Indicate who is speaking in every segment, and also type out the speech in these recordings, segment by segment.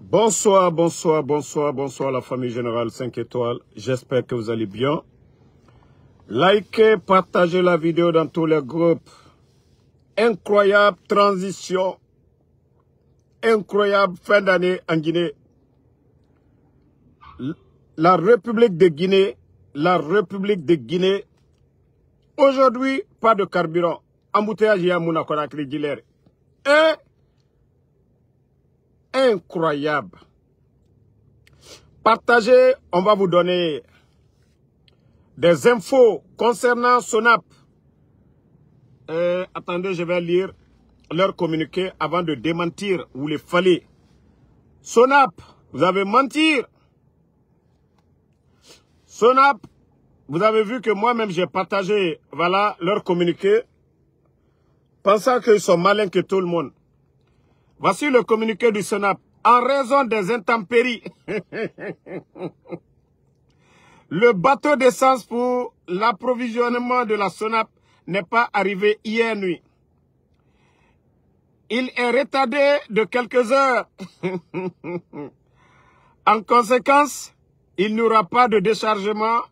Speaker 1: Bonsoir, bonsoir, bonsoir, bonsoir la famille générale 5 étoiles. J'espère que vous allez bien. Likez, partagez la vidéo dans tous les groupes. Incroyable transition. Incroyable fin d'année en Guinée. La République de Guinée, aujourd'hui, pas de carburant. Embouteillage à Mouna Conakry Guilher. Incroyable. Partagez, on va vous donner des infos concernant Sonap. Attendez, je vais lire leur communiqué avant de démentir ou les faller. Sonap, vous avez menti. Sonap, vous avez vu que moi-même j'ai partagé, voilà, leur communiqué, pensant qu'ils sont malins que tout le monde. Voici le communiqué du Sonap. En raison des intempéries, le bateau d'essence pour l'approvisionnement de la Sonap n'est pas arrivé hier nuit. Il est retardé de quelques heures. En conséquence, il n'y aura pas de déchargement,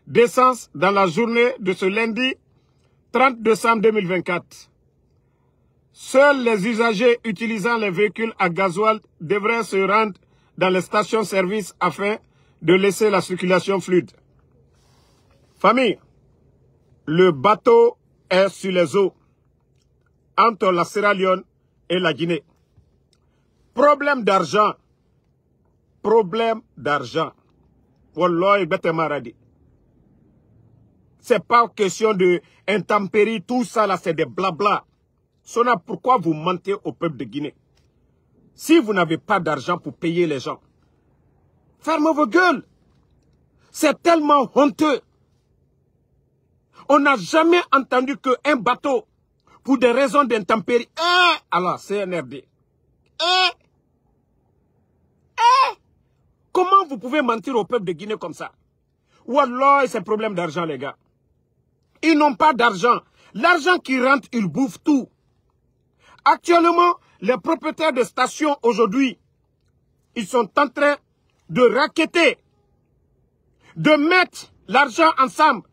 Speaker 1: d'essence dans la journée de ce lundi 30 décembre 2024. Seuls les usagers utilisant les véhicules à gasoil devraient se rendre dans les stations-service afin de laisser la circulation fluide. Famille, le bateau est sur les eaux entre la Sierra Leone et la Guinée. Problème d'argent. Wallahi, bête maradi. C'est pas question de intempéries, tout ça là, c'est des blabla. Sona, pourquoi vous mentez au peuple de Guinée? Si vous n'avez pas d'argent pour payer les gens, fermez vos gueules. C'est tellement honteux. On n'a jamais entendu qu'un bateau, pour des raisons d'intempéries, alors CNRD. Comment vous pouvez mentir au peuple de Guinée comme ça? Wallah, c'est problème d'argent, les gars. Ils n'ont pas d'argent. L'argent qui rentre, ils bouffent tout. Actuellement, les propriétaires de stations aujourd'hui, ils sont en train de racketter, de mettre l'argent ensemble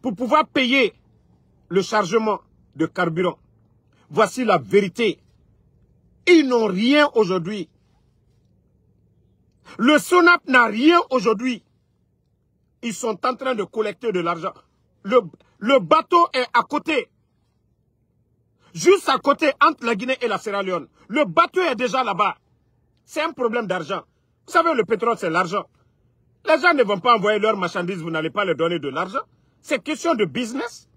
Speaker 1: pour pouvoir payer le chargement de carburant. Voici la vérité. Ils n'ont rien aujourd'hui. Le Sonap n'a rien aujourd'hui. Ils sont en train de collecter de l'argent. Le bateau est à côté. Juste à côté, entre la Guinée et la Sierra Leone. Le bateau est déjà là-bas. C'est un problème d'argent. Vous savez, le pétrole, c'est l'argent. Les gens ne vont pas envoyer leurs marchandises, vous n'allez pas leur donner de l'argent. C'est question de business.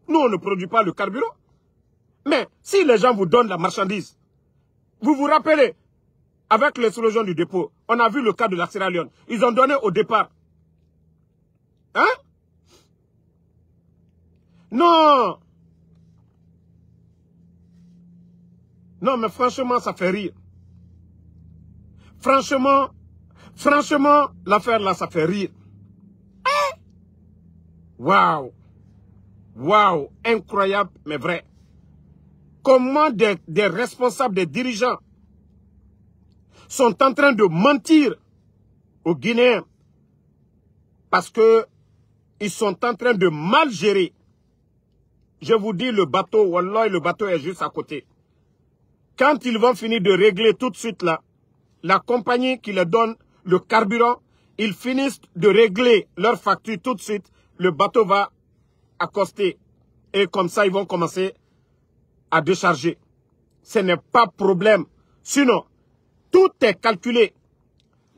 Speaker 1: Nous, on ne produit pas le carburant. Mais si les gens vous donnent la marchandise, vous vous rappelez, avec l'explosion du dépôt, on a vu le cas de la Sierra Leone. Ils ont donné au départ. Hein? Non! Non, mais franchement, ça fait rire. Franchement, l'affaire là, ça fait rire. Waouh! Waouh! Incroyable, mais vrai. Comment des responsables, des dirigeants sont en train de mentir aux Guinéens parce que ils sont en train de mal gérer. Je vous dis, le bateau, wallah, le bateau est juste à côté. Quand ils vont finir de régler tout de suite là, la compagnie qui leur donne le carburant, ils finissent de régler leur facture tout de suite, le bateau va accoster. Et comme ça, ils vont commencer à décharger. Ce n'est pas problème. Sinon, tout est calculé.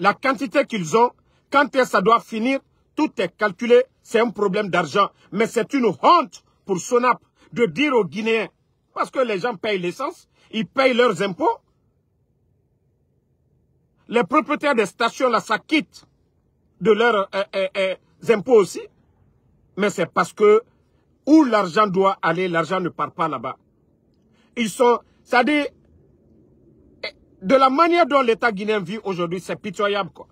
Speaker 1: La quantité qu'ils ont, quand ça doit finir, tout est calculé. C'est un problème d'argent. Mais c'est une honte pour Sonap de dire aux Guinéens, parce que les gens payent l'essence, ils payent leurs impôts. Les propriétaires des stations là s'acquittent de leurs impôts aussi. Mais c'est parce que où l'argent doit aller, l'argent ne part pas là-bas. Ils sont, c'est-à-dire, de la manière dont l'État guinéen vit aujourd'hui, c'est pitoyable, quoi.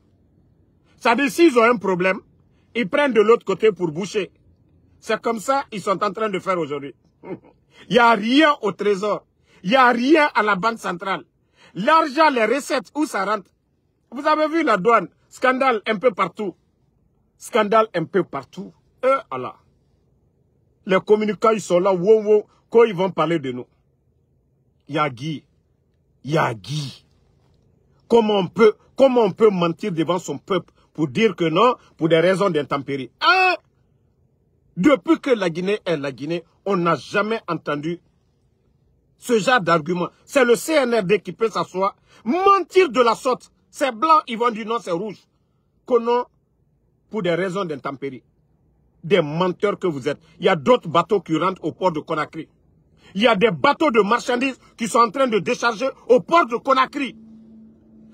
Speaker 1: C'est-à-dire, s'ils ont un problème, ils prennent de l'autre côté pour boucher. C'est comme ça qu'ils sont en train de faire aujourd'hui. Il n'y a rien au trésor. Il n'y a rien à la banque centrale. L'argent, les recettes, où ça rentre? Vous avez vu la douane? Scandale un peu partout. Scandale un peu partout. Allah. Les communicants, ils sont là, quand ils vont parler de nous. Yagui. Yagui. Comment on peut mentir devant son peuple pour dire que non, pour des raisons d'intempérie? Depuis que la Guinée est la Guinée, on n'a jamais entendu ce genre d'argument. C'est le CNRD qui peut s'asseoir, mentir de la sorte. C'est blanc, ils vont dire non, c'est rouge. Que non, pour des raisons d'intempérie. Des menteurs que vous êtes. Il y a d'autres bateaux qui rentrent au port de Conakry. Il y a des bateaux de marchandises qui sont en train de décharger au port de Conakry.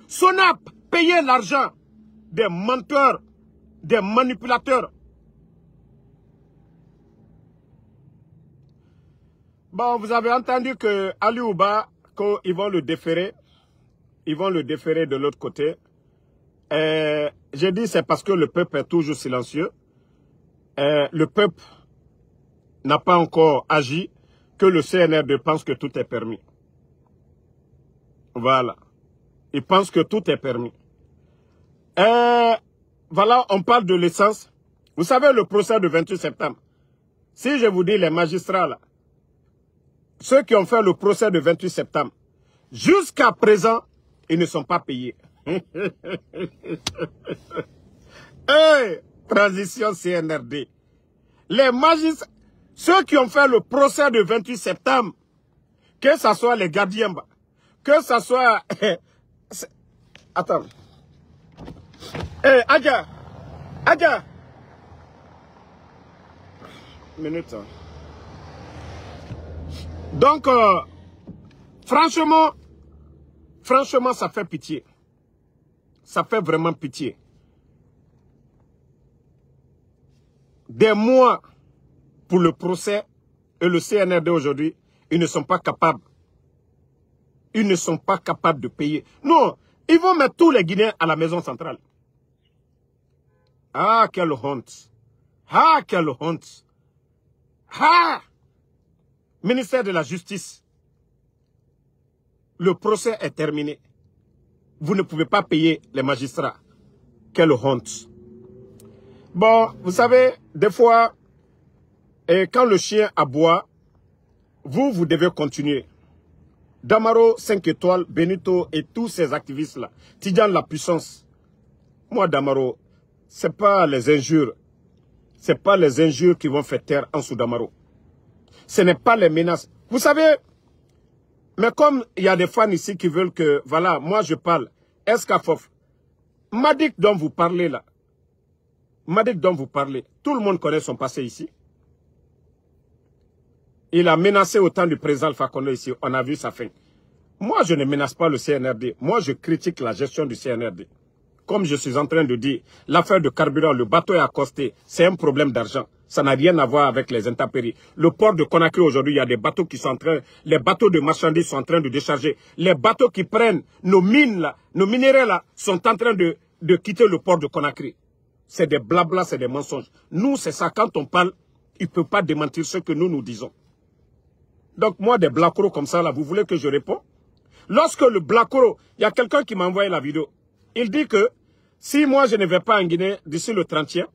Speaker 1: Sonap, payez l'argent des menteurs, des manipulateurs. Bon, vous avez entendu que Ali Ouba, ils vont le déférer. Ils vont le déférer de l'autre côté. J'ai dit c'est parce que le peuple est toujours silencieux. Le peuple n'a pas encore agi, que le CNRD pense que tout est permis. Voilà. Il pense que tout est permis. Voilà, on parle de l'essence. Vous savez le procès du 28 septembre. Si je vous dis les magistrats là, ceux qui ont fait le procès du 28 septembre, jusqu'à présent, ils ne sont pas payés. Hey, transition CNRD. Les magistrats, ceux qui ont fait le procès du 28 septembre, que ce soit les gardiens, que ce soit... Attends. Hey, Adja. Adja. Minute. Donc, franchement, ça fait pitié. Ça fait vraiment pitié. Des mois pour le procès et le CNRD aujourd'hui, ils ne sont pas capables. Ils ne sont pas capables de payer. Non, ils vont mettre tous les Guinéens à la maison centrale. Ah, quelle honte. Ah, quelle honte. Ah! Ministère de la Justice. Le procès est terminé. Vous ne pouvez pas payer les magistrats. Quelle honte. Bon, vous savez, des fois, quand le chien aboie, vous devez continuer. Damaro, 5 étoiles, Benito et tous ces activistes-là. Tidjane la puissance. Moi, Damaro, ce n'est pas les injures. Ce n'est pas les injures qui vont faire taire en sous Damaro. Ce n'est pas les menaces. Vous savez, mais comme il y a des fans ici qui veulent que, voilà, moi je parle, Escafof, Madik dont vous parlez là, Madik dont vous parlez, tout le monde connaît son passé ici. Il a menacé au temps du président Alpha Condé ici, on a vu sa fin. Moi je ne menace pas le CNRD, moi je critique la gestion du CNRD. Comme je suis en train de dire, l'affaire de carburant, le bateau est accosté, c'est un problème d'argent. Ça n'a rien à voir avec les intempéries. Le port de Conakry aujourd'hui, il y a des bateaux qui sont en train, les bateaux de marchandises sont en train de décharger. Les bateaux qui prennent nos mines là, nos minéraux là, sont en train de quitter le port de Conakry. C'est des blablas, c'est des mensonges. Nous, c'est ça, quand on parle, il ne peut pas démentir ce que nous disons. Donc moi, des blacros comme ça là, vous voulez que je réponde? Lorsque le blacro, il y a quelqu'un qui m'a envoyé la vidéo. Il dit que si moi je ne vais pas en Guinée d'ici le 30e,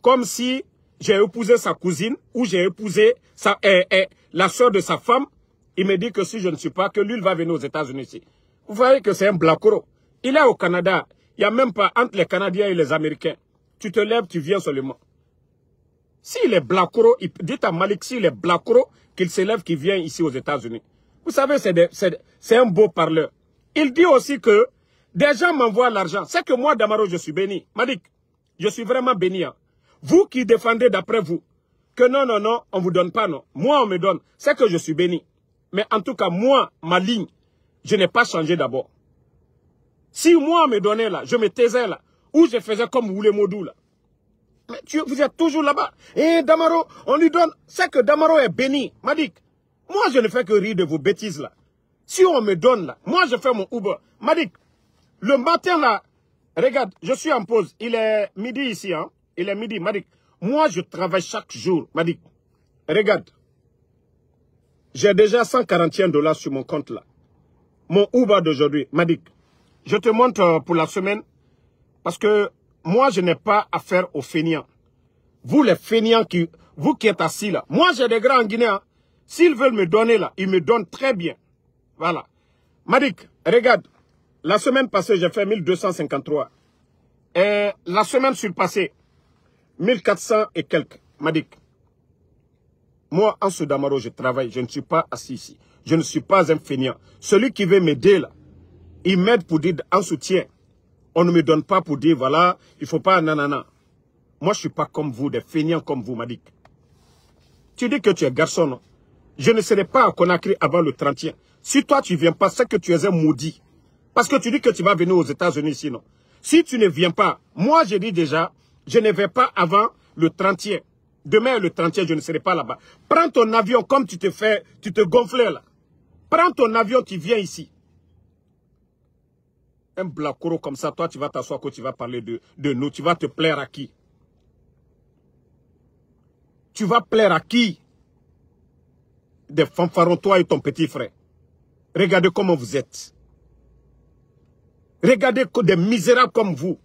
Speaker 1: comme si j'ai épousé sa cousine ou j'ai épousé la soeur de sa femme, il me dit que si je ne suis pas, que lui il va venir aux États-Unis ici. Vous voyez que c'est un blacro. Il est au Canada. Il n'y a même pas entre les Canadiens et les Américains. Tu te lèves, tu viens seulement. S'il est blacro, dites à Malik, s'il est blacro, qu'il s'élève, qu'il vient ici aux États-Unis. Vous savez, c'est un beau parleur. Il dit aussi que des gens m'envoient l'argent. C'est que moi, Damaro, je suis béni. Malik, je suis vraiment béni. Hein. Vous qui défendez d'après vous, que non, on ne vous donne pas, non. Moi, on me donne. C'est que je suis béni. Mais en tout cas, moi, ma ligne, je n'ai pas changé d'abord. Si moi, on me donnait là, je me taisais là, ou je faisais comme vous les Modou là. Mais vous êtes toujours là-bas. Et Damaro, on lui donne. C'est que Damaro est béni. Malik, moi, je ne fais que rire de vos bêtises là. Si on me donne là, moi, je fais mon Uber. Malik, le matin là, regarde, je suis en pause. Il est midi ici, hein. Il est midi, Malik. Moi, je travaille chaque jour, Malik. Regarde. J'ai déjà 141 $ sur mon compte là. mon Uber d'aujourd'hui, Madik, je te montre pour la semaine, parce que moi, je n'ai pas affaire aux fainéants. Vous, les fainéants, vous qui êtes assis là, moi, j'ai des grands en Guinée. Hein. S'ils veulent me donner là, ils me donnent très bien. Voilà. Madik, regarde, la semaine passée, j'ai fait 1253. Et la semaine surpassée, 1400 et quelques. Madik, moi, en Soudamaro, je travaille, je ne suis pas assis ici. Je ne suis pas un fainéant. Celui qui veut m'aider là, il m'aide pour dire en soutien. On ne me donne pas pour dire, voilà, il ne faut pas nanana. Moi, je ne suis pas comme vous, des fainéants comme vous, Madik. Tu dis que tu es garçon, non? Je ne serai pas à Conakry avant le 31. Si toi, tu ne viens pas, c'est que tu es un maudit. Parce que tu dis que tu vas venir aux États-Unis sinon. Si tu ne viens pas, moi, je dis déjà, je ne vais pas avant le 31. Demain, le 31, je ne serai pas là-bas. Prends ton avion comme tu te gonflais là. Prends ton avion, tu viens ici. Un blacoro comme ça, toi, tu vas t'asseoir quand tu vas parler de nous. Tu vas te plaire à qui? Tu vas plaire à qui? Des fanfarons, toi et ton petit frère. Regardez comment vous êtes. Regardez des misérables comme vous.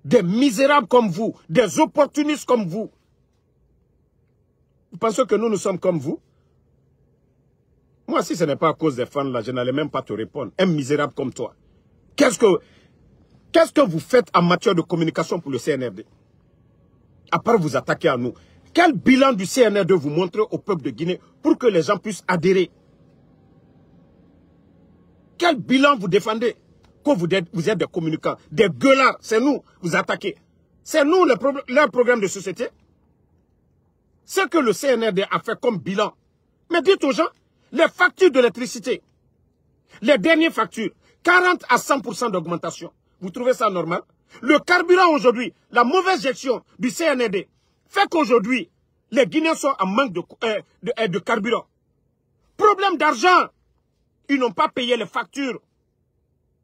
Speaker 1: Des misérables comme vous. Des opportunistes comme vous. Vous pensez que nous sommes comme vous? Moi, si ce n'est pas à cause des fans là, je n'allais même pas te répondre. Un misérable comme toi. Qu'est-ce que vous faites en matière de communication pour le CNRD? À part vous attaquer à nous. Quel bilan du CNRD vous montrez au peuple de Guinée pour que les gens puissent adhérer? Quel bilan vous défendez? Que vous êtes des communicants, des gueulards, c'est nous, vous attaquez. C'est nous leur programme de société. Ce que le CNRD a fait comme bilan. Mais dites aux gens, les factures d'électricité, les dernières factures, 40 à 100% d'augmentation. Vous trouvez ça normal? Le carburant aujourd'hui, la mauvaise gestion du CNRD, fait qu'aujourd'hui, les Guinéens sont en manque de carburant. Problème d'argent. Ils n'ont pas payé les factures.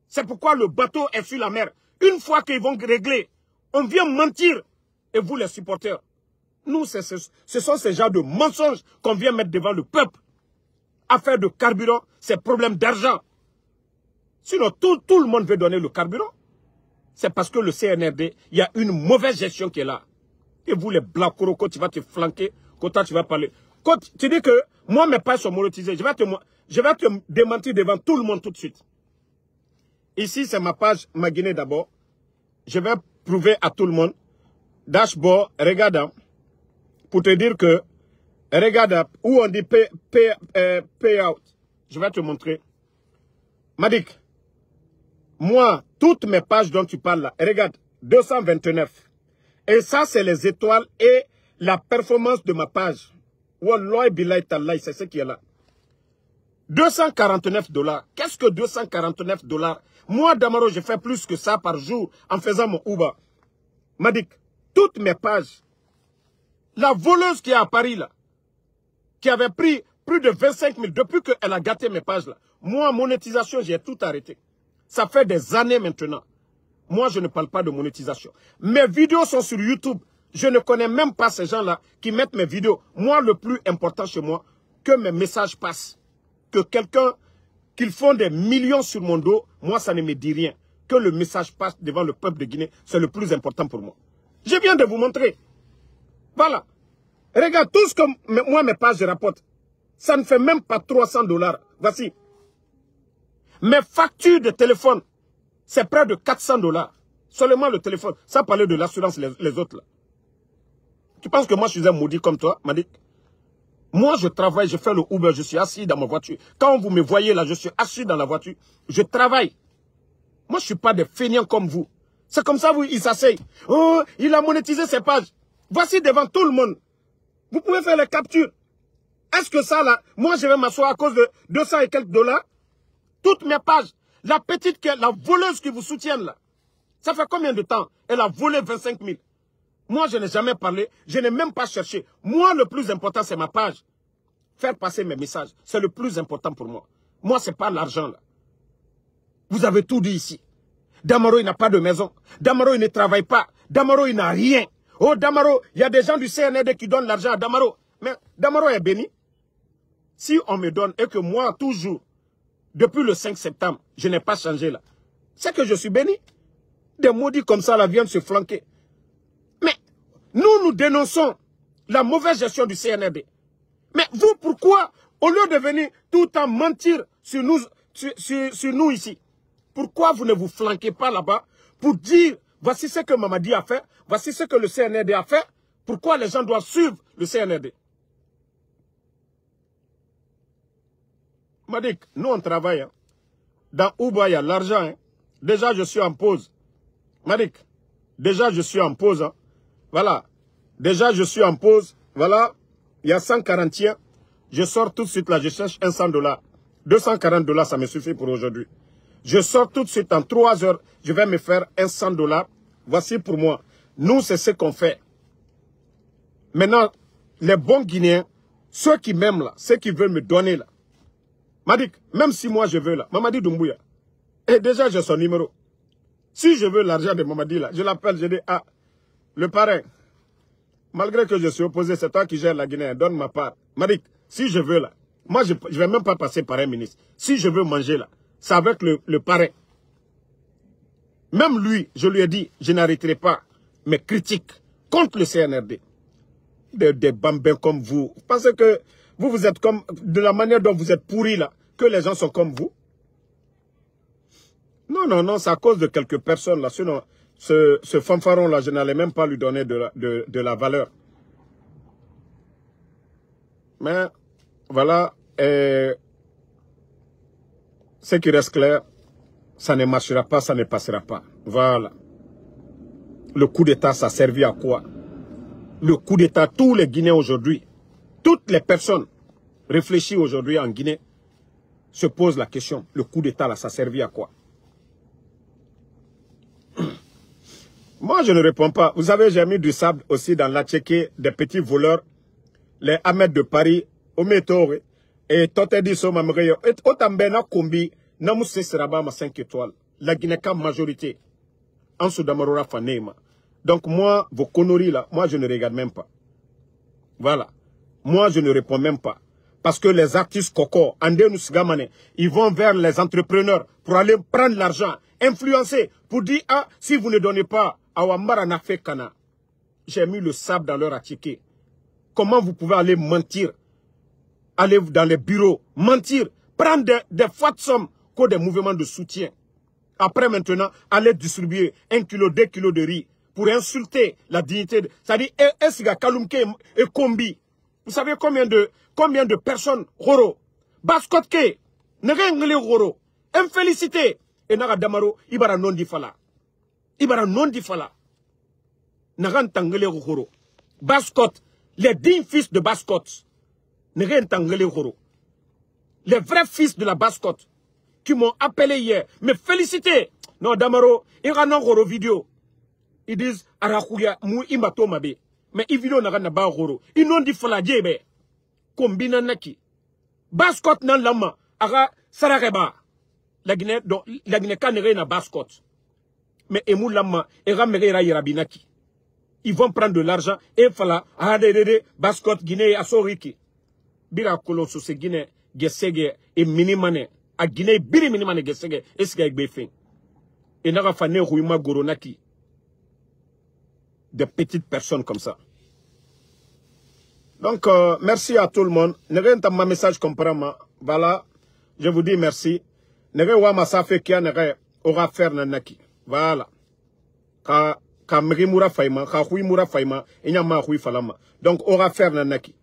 Speaker 1: C'est pourquoi le bateau est sur la mer. Une fois qu'ils vont régler, on vient mentir. Et vous, les supporters, nous, ce sont ces genres de mensonges qu'on vient mettre devant le peuple. Affaire de carburant, c'est problème d'argent. Sinon, tout le monde veut donner le carburant. C'est parce que le CNRD, il y a une mauvaise gestion qui est là. Et vous, les blancs corocos, tu vas te flanquer, quand tu vas parler. Quand tu dis que moi, mes pages sont monétisées, je vais te démentir devant tout le monde tout de suite. Ici, c'est ma page, ma Guinée d'abord. Je vais prouver à tout le monde. Dashboard, regarde, pour te dire que, regarde, où on dit payout. Je vais te montrer. Madik, moi, toutes mes pages dont tu parles là, regarde, 229. Et ça, c'est les étoiles et la performance de ma page. Wallahi billahi tallahi, c'est ce qui est là. 249 $. Qu'est-ce que 249 $? Moi, Damaro, je fais plus que ça par jour en faisant mon Uber. Madik, toutes mes pages. La voleuse qui est à Paris, là, qui avait pris plus de 25 000 depuis qu'elle a gâté mes pages, là. Moi, monétisation, j'ai tout arrêté. Ça fait des années maintenant. Moi, je ne parle pas de monétisation. Mes vidéos sont sur YouTube. Je ne connais même pas ces gens-là qui mettent mes vidéos. Moi, le plus important chez moi, que mes messages passent. Que quelqu'un, qu'ils font des millions sur mon dos, moi, ça ne me dit rien. Que le message passe devant le peuple de Guinée, c'est le plus important pour moi. Je viens de vous montrer. Voilà. Regarde, tout ce que moi, mes pages, je rapporte, ça ne fait même pas 300 $. Voici. Mes factures de téléphone, c'est près de 400 $. Seulement le téléphone. Ça parlait de l'assurance, les autres là. Tu penses que moi, je suis un maudit comme toi, Madik? Moi, je travaille, je fais le Uber, je suis assis dans ma voiture. Quand vous me voyez là, je suis assis dans la voiture. Je travaille. Moi, je ne suis pas des feignants comme vous. C'est comme ça, ils s'asseyent. Oh, il a monétisé ses pages. Voici devant tout le monde. Vous pouvez faire les captures. Est-ce que ça, là, moi, je vais m'asseoir à cause de 200 et quelques $? Toutes mes pages. La petite, la voleuse qui vous soutient, là. Ça fait combien de temps? Elle a volé 25 000. Moi, je n'ai jamais parlé. Je n'ai même pas cherché. Moi, le plus important, c'est ma page. Faire passer mes messages. C'est le plus important pour moi. Moi, ce n'est pas l'argent, là. Vous avez tout dit ici. Damaro, il n'a pas de maison. Damaro, il ne travaille pas. Damaro, il n'a rien. Oh, Damaro, il y a des gens du CNRD qui donnent l'argent à Damaro. Mais Damaro est béni. Si on me donne et que moi, toujours, Depuis le 5 septembre, je n'ai pas changé là. C'est que je suis béni. Des maudits comme ça là viennent se flanquer. Mais nous dénonçons la mauvaise gestion du CNRD. Mais vous, pourquoi, au lieu de venir tout le temps mentir sur nous ici, pourquoi vous ne vous flanquez pas là-bas pour dire, voici ce que Mamadi a fait, voici ce que le CNRD a fait, pourquoi les gens doivent suivre le CNRD? Madik, nous on travaille. Hein. Dans Ouba, il y a l'argent. Hein. Déjà, je suis en pause. Madik, déjà, je suis en pause. Hein. Voilà. Déjà, je suis en pause. Voilà. Il y a 140 yens. Je sors tout de suite là. Je cherche $100. $240, ça me suffit pour aujourd'hui. Je sors tout de suite en 3 heures. Je vais me faire $100. Voici pour moi. Nous, c'est ce qu'on fait. Maintenant, les bons Guinéens, ceux qui m'aiment là, ceux qui veulent me donner là. Madik, même si moi je veux là, Mamadi Doumbouya, et déjà j'ai son numéro. Si je veux l'argent de Mamadi là, je l'appelle, je dis, ah, le parrain, malgré que je suis opposé, c'est toi qui gères la Guinée, donne ma part. Madik, si je veux là, moi je ne vais même pas passer par un ministre. Si je veux manger là, c'est avec le parrain. Même lui, je lui ai dit, je n'arrêterai pas mes critiques contre le CNRD. Des bambins comme vous. Vous pensez que vous êtes comme, de la manière dont vous êtes pourris là, que les gens sont comme vous? Non, non, non, c'est à cause de quelques personnes là. Sinon, ce fanfaron là, je n'allais même pas lui donner de la valeur. Mais, voilà, ce qui reste clair, ça ne marchera pas, ça ne passera pas. Voilà. Le coup d'État, ça a servi à quoi? Le coup d'État, tous les Guinéens aujourd'hui, toutes les personnes réfléchies aujourd'hui en Guinée se posent la question. Le coup d'État, là, ça a servi à quoi? Moi, je ne réponds pas. Vous savez, j'ai mis du sable aussi dans la Tchéquie, des petits voleurs, les Ahmed de Paris, Ometore, et Totedi Somamreyo, et Otambena Kombi, Namousse Serabama 5 étoiles. La Guinée-Ca majorité. En Soudamarora Fanema. Donc moi, vos conneries là, moi je ne regarde même pas. Voilà. Moi je ne réponds même pas. Parce que les artistes Koko, Andenus Gamane, ils vont vers les entrepreneurs pour aller prendre l'argent, influencer, pour dire, ah, si vous ne donnez pas à Wambara Nafekana, j'ai mis le sable dans leur attiqué. Comment vous pouvez aller mentir, aller dans les bureaux, mentir, prendre des fois de sommes que des mouvements de soutien. Après maintenant, aller distribuer 1 kilo, 2 kilos de riz pour insulter la dignité. C'est-à-dire, Esiga Kalumke et Kombi. Vous savez combien de personnes, Horo, Baskotke, Nerengele Horo, infélicité, et Naga Damaro, Ibara non di fala. Ibara non di fala. Nagan Tangele Horo. Baskot, les dignes fils de Baskot, Neren Tangele Horo. Les vrais fils de la Baskot, qui m'ont appelé hier, me féliciter. Non, Damaro, il y a un Horo vidéo. Ils disent, Arakuya, mou imbato mabe. Mais ils vidéo n'a pas Horo. Ils n'ont dit fala djebe. Kombina naki. Baskot nan lama, ara sarakeba. La Guinée canere na Baskot. Mais emou lama, era merera yerabinaki. Ils vont prendre de l'argent et fala, adede, Baskot, Guinée, asoriki. Bira koloso se Guinée, gesege, et minimane. A Guinée, biri minimane gesege, eska ekbefin. Et n'a pas fané rouima goronaki. Des petites personnes comme ça. Donc, merci à tout le monde. N'avez pas ma message comprendre. Voilà. Je vous dis merci. N'avez pas ma safe qui aura faire nanaki. Voilà. Ka mrimura faima, ka hui mura faima, inyama hui falama. Donc, aura faire nanaki.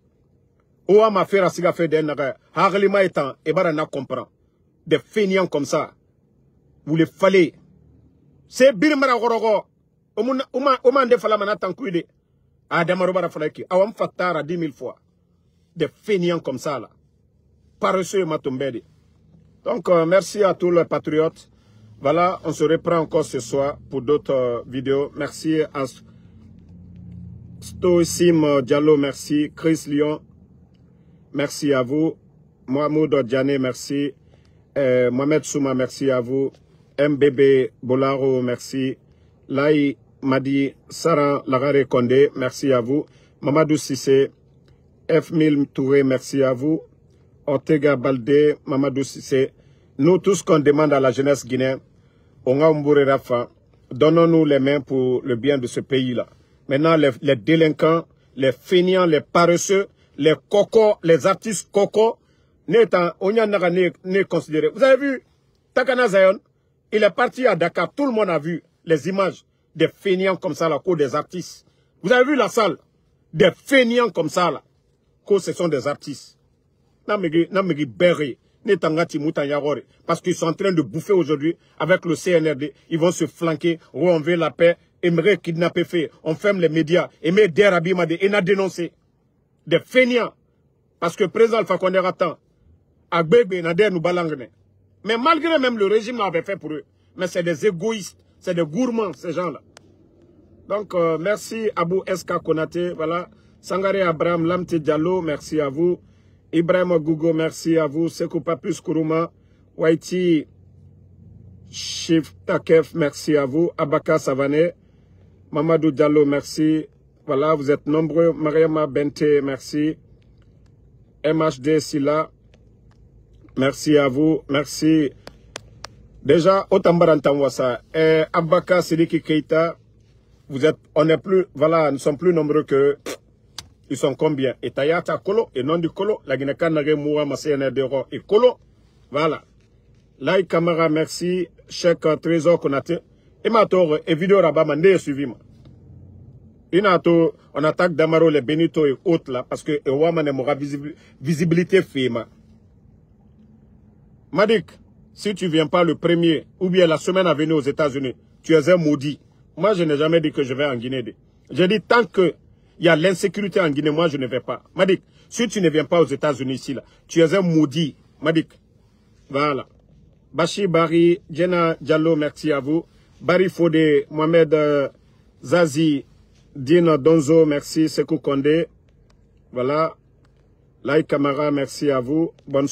Speaker 1: Oua ma faire asiga fait den naga. Harlima étant, et bara na comprend. Des feignants comme ça. Vous les fallait. C'est birmara gorogo. Oman de fala manatan kuide. Adamaro bara falaki. Awam fatara 10 000 fois. Des feignants comme ça là. Paresseux matombedi. Donc merci à tous les patriotes. Voilà, on se reprend encore ce soir pour d'autres vidéos. Merci à Stoïsim Diallo, merci. Chris Lyon, merci à vous. Mohamed Diané, merci. Mohamed Souma, merci à vous. MBB Bolaro, merci. Lai Madi Saran Lagare Kondé, merci à vous. Mamadou Sissé, F1000 Touré, merci à vous. Ortega Baldé, Mamadou Sissé, Nous, tout ce qu'on demande à la jeunesse guinéenne, donnons-nous les mains pour le bien de ce pays-là. Maintenant, les délinquants, les feignants, les paresseux, les cocos, les artistes cocos, on y en a considéré. Vous avez vu, Takana Zion, il est parti à Dakar. Tout le monde a vu les images des feignants comme ça, la cour des artistes. Vous avez vu la salle des feignants comme ça, là. Ce sont des artistes. Namegi Berry, Netangati Moutanyarore. Parce qu'ils sont en train de bouffer aujourd'hui avec le CNRD. Ils vont se flanquer, renlever la paix, aimerait kidnapper fait. On ferme les médias. Aimer Derabi Made, et n'a dénoncé. Des feignants. Parce que le président Alpha Condé attend. Agbebe Nader nous balangne. Mais malgré même le régime l'avait fait pour eux. Mais c'est des égoïstes. C'est des gourmands, ces gens-là. Donc, merci Abou Eska Konaté. Voilà. Sangare Abraham Lamte Diallo, merci à vous. Ibrahim Gougo, merci à vous. Sekou Papus Kourouma. Waiti Chif Takef, merci à vous. Abaka Savané. Mamadou Diallo, merci. Voilà, vous êtes nombreux. Mariama Bente, merci. MHD Silla, merci à vous. Merci. Déjà, Otambarantangwasa. Abaka Sidiki Keita, vous êtes, on n'est plus, voilà, nous sommes plus nombreux que. Ils sont combien? Et Tayata Kolo, et non du Kolo, la Guinée Kanare Moua Masséane Dero et Kolo. Voilà. Lai Kamara, merci. Cheikh Trésor Konaté. Et ma tour, et vidéo Rabama, n'est suivi. On attaque Damaro, les Benito et autres là, parce que Ouama n'aura visibilité FEMA. Madik, si tu viens pas le premier, ou bien la semaine à venir aux États-Unis, tu es un maudit. Moi, je n'ai jamais dit que je vais en Guinée. J'ai dit tant que il y a l'insécurité en Guinée, moi je ne vais pas. Madik, si tu ne viens pas aux États-Unis ici, là, tu es un maudit. Madik, voilà. Bashi Bari, Jenna Diallo, merci à vous. Bari Fodé, Mohamed Zazi, Dino Donzo, merci. Sekou Kondé, voilà. Lai Kamara, merci à vous. Bonne